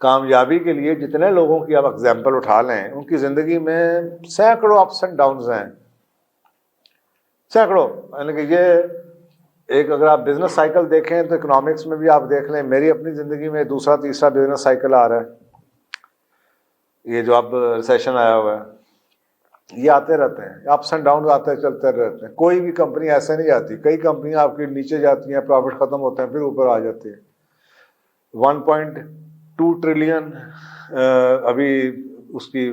کامیابی کے لیے جتنے لوگوں کی آپ اگزامپل اٹھا لیں ان کی زندگی میں سینکڑوں اپس اینڈ ڈاؤنز ہیں، سینکڑوں. یعنی کہ یہ ایک اگر آپ بزنس سائیکل دیکھیں تو اکنامکس میں بھی آپ دیکھ لیں، میری اپنی زندگی میں دوسرا تیسرا بزنس سائیکل آ رہا ہے. یہ جو اب ریسیشن آیا ہوا ہے یہ آتے رہتے ہیں، اپس اینڈ ڈاؤن آتے چلتے رہتے ہیں. کوئی بھی کمپنی ایسے نہیں جاتی، کئی کمپنیاں آپ کی نیچے جاتی ہیں، پروفٹ ختم ہوتے ہیں، پھر اوپر آ جاتی ہیں. 1.2 ٹریلین ابھی اس کی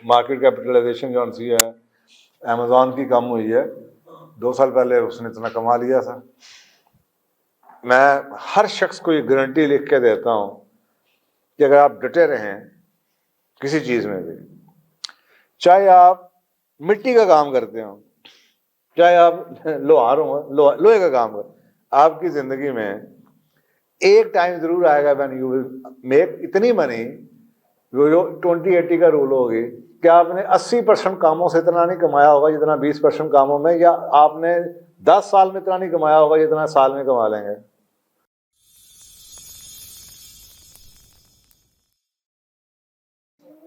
مارکیٹ کیپٹلائزیشن جو سی ہے امیزون کی کم ہوئی ہے. 2 سال پہلے اس نے اتنا کما لیا تھا. میں ہر شخص کو یہ گارنٹی لکھ کے دیتا ہوں کہ اگر آپ ڈٹے رہیں کسی چیز میں بھی، چاہے آپ مٹی کا کام کرتے ہوں، چاہے آپ لوہار ہوں، لوہے کا کام کریں، آپ کی زندگی میں ایک ٹائم ضرور آئے گا when you will make اتنی منی، جو 20-80 کا رول ہوگی کہ آپ نے 80% کاموں سے اتنا نہیں کمایا ہوگا جتنا 20% کاموں میں، یا آپ نے 10 سال میں اتنا نہیں کمایا ہوگا جتنا سال میں کما لیں گے.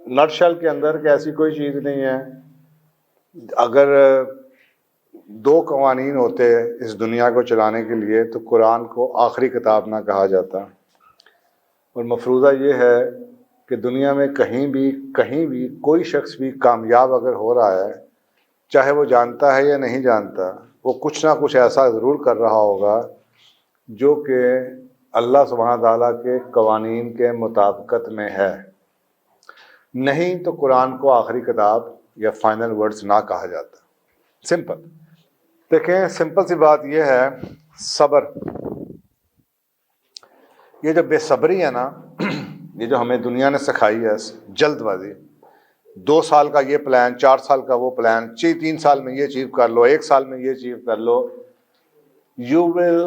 نٹ شل کے اندر کہ ایسی کوئی چیز نہیں ہے. اگر 2 قوانین ہوتے اس دنیا کو چلانے کے لیے تو قرآن کو آخری کتاب نہ کہا جاتا. اور مفروضہ یہ ہے کہ دنیا میں کہیں بھی کوئی شخص بھی کامیاب اگر ہو رہا ہے، چاہے وہ جانتا ہے یا نہیں جانتا، وہ کچھ نہ کچھ ایسا ضرور کر رہا ہوگا جو کہ اللہ سبحانہ تعالیٰ کے قوانین کے مطابقت میں ہے. نہیں تو قرآن کو آخری کتاب یا فائنل ورڈز نہ کہا جاتا. سمپل. دیکھیں سمپل سی بات یہ ہے، صبر. یہ جو بے صبری ہے نا، یہ جو ہمیں دنیا نے سکھائی ہے، جلد بازی، 2 سال کا یہ پلان، 4 سال کا وہ پلان، 3 سال میں یہ اچیو کر لو، 1 سال میں یہ اچیو کر لو. You will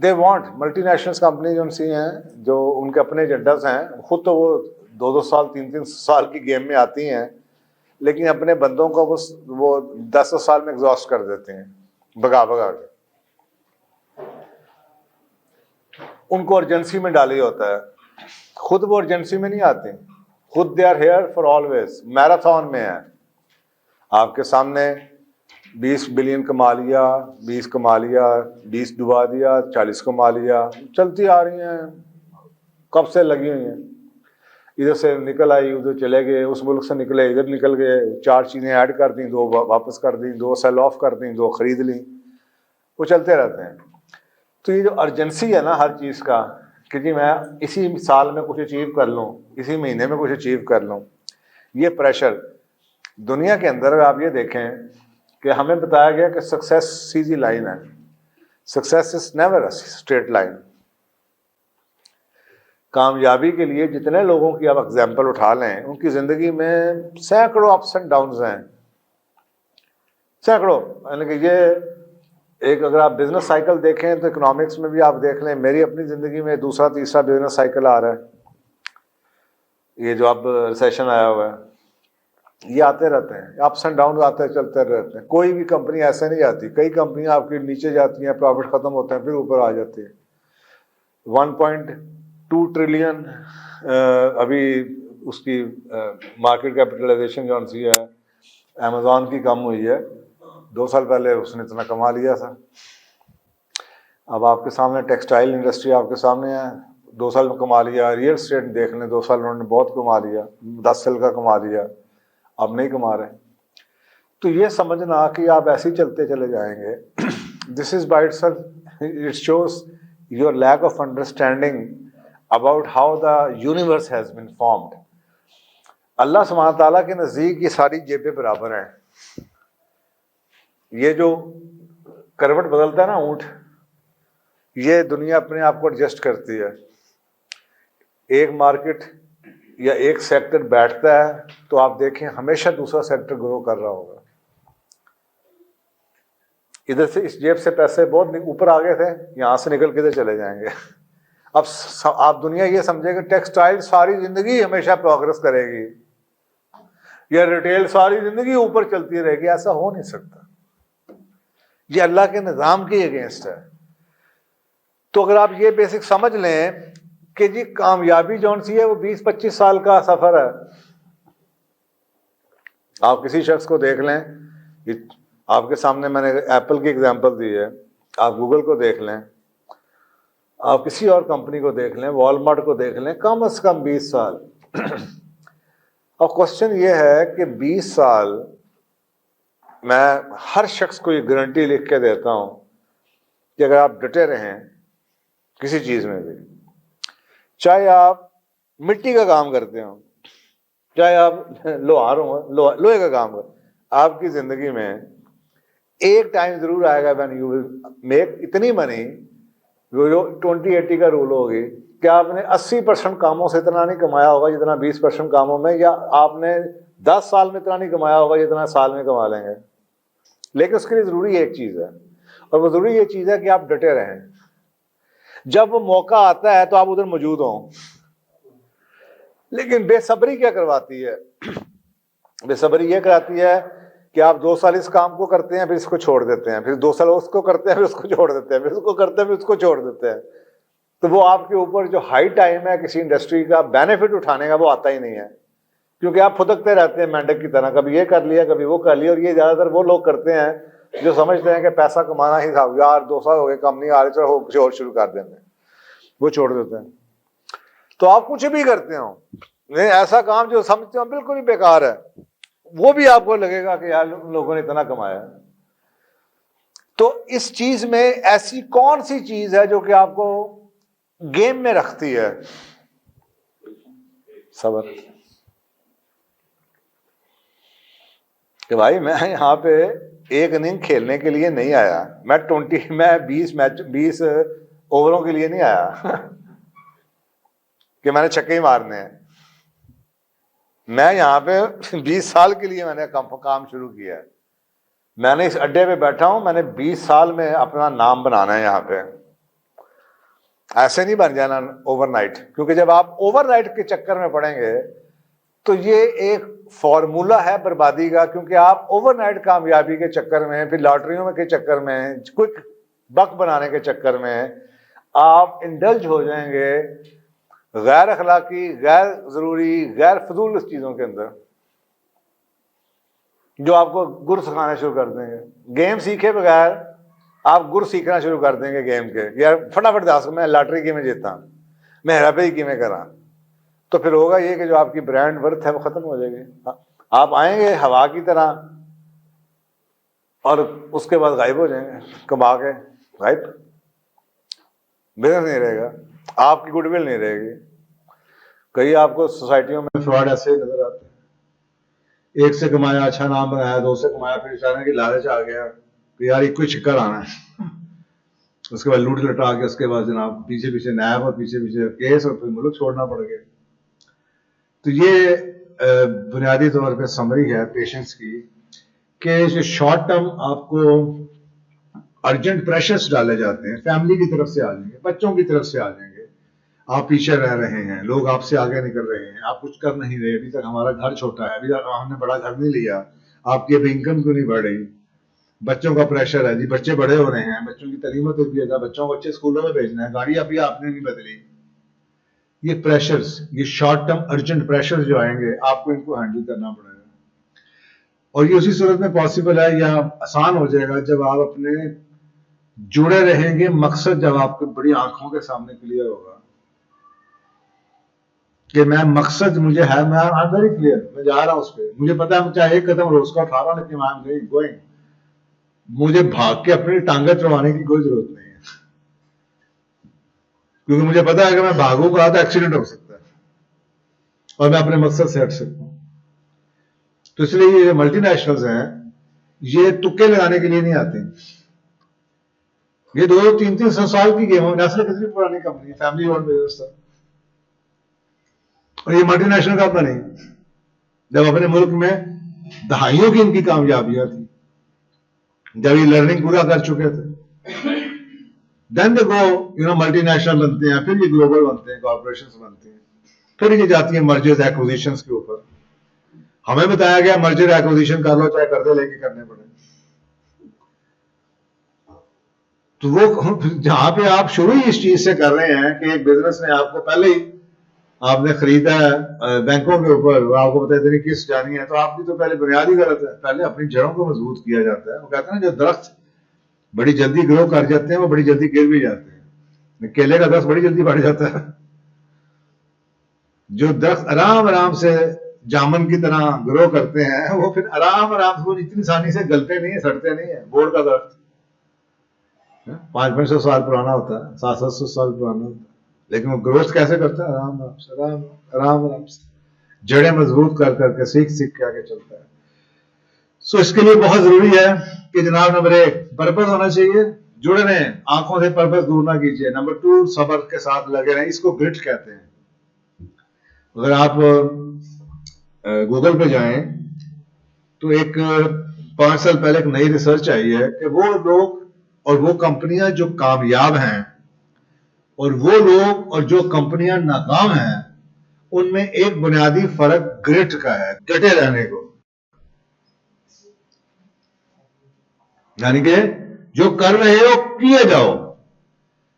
they want multinational company جو سی ہیں، جو ان کے اپنے ایجنڈاز ہیں، خود تو وہ 2 سال 3 سال کی گیم میں آتی ہیں، لیکن اپنے بندوں کو وہ 10 سال میں ایگزاسٹ کر دیتے ہیں بگا کے. ان کو ارجنسی میں ڈالی ہوتا ہے، خود وہ ارجنسی میں نہیں آتے، خود they are here for always, marathon میں ہے. آپ کے سامنے 20 بلین کما لیا، 20 کما لیا، 20 ڈبا دیا، 40 کما لیا، چلتی آ رہی ہیں، کب سے لگی ہوئی ہیں. ادھر سے نکل آئی ادھر چلے گئے، اس ملک سے نکلے ادھر نکل گئے، 4 چیزیں ایڈ کر دیں، 2 واپس کر دیں، 2 سیل آف کر دیں، 2 خرید لیں، وہ چلتے رہتے ہیں. تو یہ جو ارجنسی ہے نا ہر چیز کا، کہ جی میں اسی سال میں کچھ اچیو کر لوں، اسی مہینے میں کچھ اچیو کر لوں، یہ پریشر دنیا کے اندر. آپ یہ دیکھیں کہ ہمیں بتایا گیا کہ سکسیس سیدھی لائن ہے، success is never a straight line. کامیابی کے لیے جتنے لوگوں کی آپ اگزامپل اٹھا لیں ان کی زندگی میں سینکڑوں اپس اینڈ ڈاؤنز ہیں، سینکڑوں. یعنی کہ یہ ایک اگر آپ بزنس سائیکل دیکھیں تو اکنامکس میں بھی آپ دیکھ لیں، میری اپنی زندگی میں دوسرا تیسرا بزنس سائیکل آ رہا ہے. یہ جو اب ریسیشن آیا ہوا ہے یہ آتے رہتے ہیں، اپس اینڈ ڈاؤن آتے چلتے رہتے ہیں. کوئی بھی کمپنی ایسے نہیں جاتی، کئی کمپنیاں آپ کی نیچے جاتی ہیں، پروفٹ ختم ہوتے ہیں، پھر اوپر آ جاتی ہیں. 1.2 ٹریلین ابھی اس کی مارکیٹ کیپٹلائزیشن جو سی ہے امیزون کی کم ہوئی ہے. 2 سال پہلے اس نے اتنا کما لیا تھا. اب آپ کے سامنے ٹیکسٹائل انڈسٹری آپ کے سامنے ہے، 2 سال میں کما لیا. ریئل اسٹیٹ دیکھ لیں، 2 سال انہوں نے بہت کما لیا، 10 سال کا کما لیا، اب نہیں کما رہے. تو یہ سمجھنا کہ آپ ایسے ہی چلتے چلے جائیں گے، this is by itself it shows your lack of understanding about how the universe has been formed. اللہ سبحانہ تعالیٰ کے نزدیک یہ ساری جیبیں برابر ہیں. یہ جو کروٹ بدلتا ہے نا اونٹ، یہ دنیا اپنے آپ کو ایڈجسٹ کرتی ہے. ایک مارکیٹ یا ایک سیکٹر بیٹھتا ہے تو آپ دیکھیں ہمیشہ دوسرا سیکٹر گرو کر رہا ہوگا. ادھر سے اس جیب سے پیسے بہت اوپر آ گئے تھے، یہاں سے نکل کے ادھر چلے جائیں گے. اب آپ دنیا یہ سمجھے کہ ٹیکسٹائل ساری زندگی ہمیشہ پروگرس کرے گی یا ریٹیل ساری زندگی اوپر چلتی رہے گی، ایسا ہو نہیں سکتا. یہ اللہ کے نظام کے اگینسٹ ہے. تو اگر آپ یہ بیسک سمجھ لیں کہ جی کامیابی جون سی ہے وہ 20-25 سال کا سفر ہے. آپ کسی شخص کو دیکھ لیں, آپ کے سامنے میں نے ایپل کی اگزامپل دی ہے, آپ گوگل کو دیکھ لیں, آپ کسی اور کمپنی کو دیکھ لیں, والمارٹ کو دیکھ لیں, کم از کم 20 سال. اور کوشچن یہ ہے کہ 20 سال میں ہر شخص کو یہ گارنٹی لکھ کے دیتا ہوں کہ اگر آپ ڈٹے رہیں کسی چیز میں بھی, چاہے آپ مٹی کا کام کرتے ہوں, چاہے آپ لوہار ہوں, لوہے کا کام کریں, آپ کی زندگی میں ایک ٹائم ضرور آئے گا when you will make اتنی منی, جو 20-80 کا رول ہوگی کہ آپ نے 80% کاموں سے اتنا نہیں کمایا ہوگا جتنا 20% کاموں میں, یا آپ نے 10 سال میں اتنا نہیں کمایا ہوگا جتنا سال میں کما لیں گے. لیکن اس کے لیے ضروری ایک چیز ہے, اور وہ ضروری یہ چیز ہے کہ آپ ڈٹے رہیں. جب وہ موقع آتا ہے تو آپ ادھر موجود ہوں. لیکن بے صبری کیا کرواتی ہے؟ بے صبری یہ کراتی ہے کہ آپ 2 سال اس کام کو کرتے ہیں, پھر اس کو چھوڑ دیتے ہیں, پھر 2 سال اس کو کرتے ہیں, پھر اس کو چھوڑ دیتے ہیں, پھر اس کو کرتے ہیں, پھر اس کو چھوڑ دیتے ہیں. تو وہ آپ کے اوپر جو ہائی ٹائم ہے کسی انڈسٹری کا بینیفٹ اٹھانے کا, وہ آتا ہی نہیں ہے, کیونکہ آپ پھدکتے رہتے ہیں مینڈک کی طرح, کبھی یہ کر لیا کبھی وہ کر لیا. اور یہ زیادہ تر وہ لوگ کرتے ہیں جو سمجھتے ہیں کہ پیسہ کمانا ہی تھا, یار 2 سال ہو گئے کم نہیں آ رہے, چلو کچھ اور شروع کر دیں, وہ چھوڑ دیتے ہیں. تو آپ کچھ بھی کرتے ہو, ایسا کام جو سمجھتے ہو بالکل ہی بیکار ہے, وہ بھی آپ کو لگے گا کہ یار لوگوں نے اتنا کمایا. تو اس چیز میں ایسی کون سی چیز ہے جو کہ آپ کو گیم میں رکھتی ہے؟ صبر. کہ بھائی میں یہاں پہ ایک اننگ کھیلنے کے لیے نہیں آیا, میں 20 اووروں کے لیے نہیں آیا کہ میں نے چھکے ہی مارنے ہیں. میں یہاں پہ 20 سال کے لیے میں نے کام شروع کیا ہے. میں نے اس اڈے پہ بیٹھا ہوں, میں نے 20 سال میں اپنا نام بنانا ہے یہاں پہ. ایسے نہیں بن جانا اوور نائٹ, کیونکہ جب آپ اوور نائٹ کے چکر میں پڑیں گے تو یہ ایک فارمولا ہے بربادی کا. کیونکہ آپ اوور نائٹ کامیابی کے چکر میں, پھر لاٹریوں کے چکر میں, کوئک بک بنانے کے چکر میں آپ انڈلج ہو جائیں گے غیر اخلاقی, غیر ضروری, غیر فضول اس چیزوں کے اندر, جو آپ کو گر سکھانا شروع کر دیں گے. گیم سیکھے بغیر آپ گر سیکھنا شروع کر دیں گے گیم کے, یار فٹافٹ دس میں لاٹری کی میں جیتا, میں ہیرا پھیری کی میں کرا. تو پھر ہوگا یہ کہ جو آپ کی برانڈ ورتھ ہے وہ ختم ہو جائے گی. آپ آئیں گے ہوا کی طرح اور اس کے بعد غائب ہو جائیں گے, کما کے غائب. بزنس نہیں رہے گا, آپ کی گڈ ول نہیں رہے گی. کئی آپ کو سوسائٹیوں میں فراڈ ایسے نظر آتے ہیں, ایک سے کمایا اچھا نام بنایا, 2 سے کمایا, پھر چاہنے کی لالچ آ گیا کہ یار ایک کوئی چکر آنا ہے, اس کے بعد لوٹ لٹا کے اس کے بعد جناب پیچھے پیچھے نیب اور پیچھے پیچھے کیس, اور پھر ملک چھوڑنا پڑ گیا. تو یہ بنیادی طور پہ سمری ہے پیشنس کی, کہ جو شارٹ ٹرم آپ کو ارجنٹ پریشرز ڈالے جاتے ہیں, فیملی کی طرف سے آ جائیں گے, بچوں کی طرف سے آ جائیں گے, آپ پیچھے رہ رہے ہیں, لوگ آپ سے آگے نکل رہے ہیں, آپ کچھ کر نہیں رہے, ابھی تک ہمارا گھر چھوٹا ہے, ابھی تک ہم نے بڑا گھر نہیں لیا, آپ کی ابھی انکم کیوں نہیں بڑھ رہی, بچوں کا پریشر ہے جی, بچے بڑے ہو رہے ہیں, بچوں کی تعلیمت ہوتی ہے, بچوں کو اچھے اسکولوں میں بھیجنا ہے, گاڑی ابھی آپ نے نہیں بدلی. یہ پریشرز, یہ شارٹ ٹرم ارجنٹ پریشرز جو آئیں گے, آپ کو ان کو ہینڈل کرنا پڑے گا. اور یہ اسی صورت میں پاسبل ہے یا آسان ہو جائے گا جب آپ اپنے جڑے رہیں گے مقصد, جب آپ کو بڑی آنکھوں کے سامنے کلیئر ہوگا کہ میں مقصد مجھے ہے, میں ویری کلیئر, میں جا رہا ہوں اس پہ, مجھے پتا ہے چاہے ایک قدم روز کا اٹھا رہا ہوں, لیکن میں گوئنگ, مجھے بھاگ کے اپنی ٹانگیں چڑھوانے کی کوئی ضرورت نہیں ہے, کیونکہ مجھے پتا ہے کہ میں بھاگوں گا تو ایکسیڈنٹ ہو سکتا ہے اور میں اپنے مقصد سے ہٹ سکتا ہوں. تو اس لیے یہ ملٹی نیشنلز ہیں, یہ تکے لگانے کے لیے نہیں آتے, یہ 200-300 سال کی گیم ہے. نیسلے کتنی پرانی کمپنی ہے, فیملی اونڈ بزنس تھا, اور یہ ملٹی نیشنل کا بنی جب اپنے ملک میں دہائیوں کی ان کی کامیابیاں تھیں, جب یہ لرننگ پورا کر چکے تھے, دین دے گو ملٹی نیشنل بنتے ہیں, پھر یہ گلوبل بنتے ہیں, کارپوریشنز بنتے ہیں, پھر یہ جاتی ہیں مرجرز ایکوزیشنز کے اوپر. ہمیں بتایا گیا مرجر ایکوزیشن کر لو چاہے قرضے لے کے کرنے پڑے. تو وہ جہاں پہ آپ شروع ہی اس چیز سے کر رہے ہیں کہ ایک بزنس نے آپ کو پہلے ہی آپ نے خریدا ہے بینکوں کے اوپر، آپ کو پتہ ہے تیری قسط جانی ہے، تو آپ کی تو پہلے بنیاد ہی غلط ہے. پہلے اپنی جڑوں کو مضبوط کیا جاتا ہے. وہ کہتے ہیں نا جو درخت بڑی جلدی گرو کر جاتے ہیں وہ بڑی جلدی گر بھی جاتے ہیں. کیلے کا درخت بڑی جلدی بڑھ جاتا ہے. جو درخت آرام آرام سے جامن کی طرح گرو کرتے ہیں وہ پھر آرام آرام سے، وہ اتنی آسانی سے گلتے نہیں ہیں، سڑتے نہیں ہیں. بورڈ کا درخت 500 سال پرانا ہوتا ہے، 700 سال پرانا ہوتا ہے، لیکن وہ گروتھ کیسے کرتا ہے؟ آرام آرام سے، آرام آرام سے جڑیں مضبوط کر کر کے، سیکھ سیکھ کے آگے چلتا ہے. سو اس کے لیے بہت ضروری ہے کہ جناب نمبر 1 پرپز ہونا چاہیے، جڑے رہیں، آنکھوں سے پرپز دور نہ کیجیے. نمبر 2 صبر کے ساتھ لگے رہیں. اس کو گرٹ کہتے ہیں. اگر آپ گوگل پہ جائیں تو ایک 5 سال پہلے ایک نئی ریسرچ آئی ہے کہ وہ لوگ اور وہ کمپنیاں جو کامیاب ہیں اور وہ لوگ اور جو کمپنیاں ناکام ہیں، ان میں ایک بنیادی فرق گرٹ کا ہے، ڈٹے رہنے کو. یعنی کہ جو کر رہے ہو کیے جاؤ،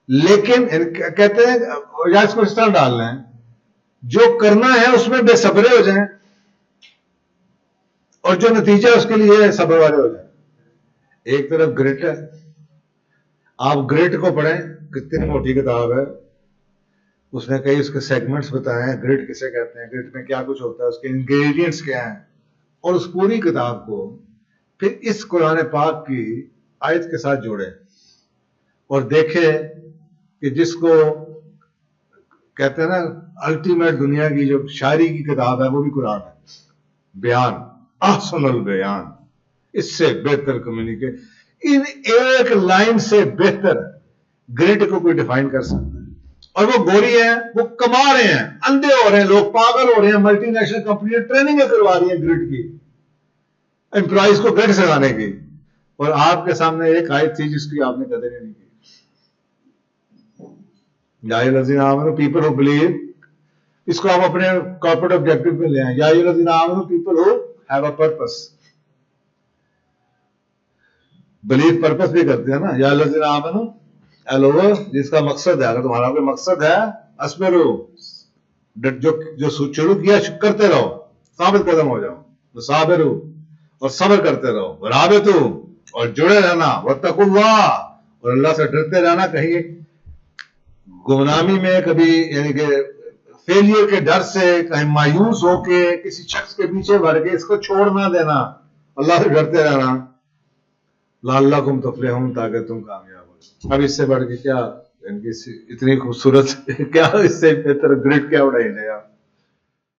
لیکن کہتے ہیں یا اس کو اس طرح ڈال لیں، جو کرنا ہے اس میں بے صبرے ہو جائیں اور جو نتیجہ اس کے لیے صبر والے ہو جائیں. ایک طرف گرٹ ہے، آپ گرٹ کو پڑھیں، کتنی موٹی کتاب ہے، اس نے کئی اس کے سیگمنٹس بتائے ہیں. گرٹ کسے کہتے ہیں، گرٹ میں کیا کچھ ہوتا ہے، اس کے انگریڈینٹس کیا ہیں، اور اس پوری کتاب کو پھر اس قرآن پاک کی آیت کے ساتھ جوڑے اور دیکھے کہ جس کو کہتے ہیں نا الٹیمیٹ دنیا کی جو شاعری کی کتاب ہے وہ بھی قرآن ہے. بیان، احسن البیان، اس سے بہتر کمیونیکیٹ، ان ایک لائن سے بہتر گرٹ کو کوئی ڈیفائن کر سکتا ہے. اور وہ گوری ہیں، وہ کما رہے ہیں، اندھے ہو رہے ہیں، لوگ پاگل ہو رہے ہیں. ملٹی نیشنل کمپنی ٹریننگیں کروا رہی ہیں گرٹ کی، امپلائیز کو گرٹ سکھانے کی، اور آپ کے سامنے ایک آیت تھی جس کی آپ نے قدر ہی نہیں کی. یا الذین آمنوا پیپل ہو بلیو، اس کو آپ اپنے کارپوریٹ آبجیکٹو پہ لے آئیں. یا الذین آمنوا people who have a purpose. Blue purpose بھی کرتے ہیں نا. یا الذین آمنوا ایلو، جس کا مقصد ہے، اگر تمہارا کوئی مقصد ہے، اسبرو، جو شروع کیا کرتے رہو، ثابت قدم ہو جاؤ. صابرو، اور صبر کرتے رہو. ورابطو، اور جڑے رہنا. واتقوا اللہ، اور اللہ سے ڈرتے رہنا. کہیں گمنامی میں کبھی، یعنی کہ فیلئر کے ڈر سے کہیں مایوس ہو کے کسی شخص کے پیچھے بڑھ کے اس کو چھوڑ نہ دینا. اللہ سے ڈرتے رہنا. لعلکم تفلحون، تاکہ تم کامیاب ہو. اب اس سے بڑھ کے کیا، اتنی خوبصورت کیا، اس سے بہتر گرٹ کیا اڑائی ہے آپ.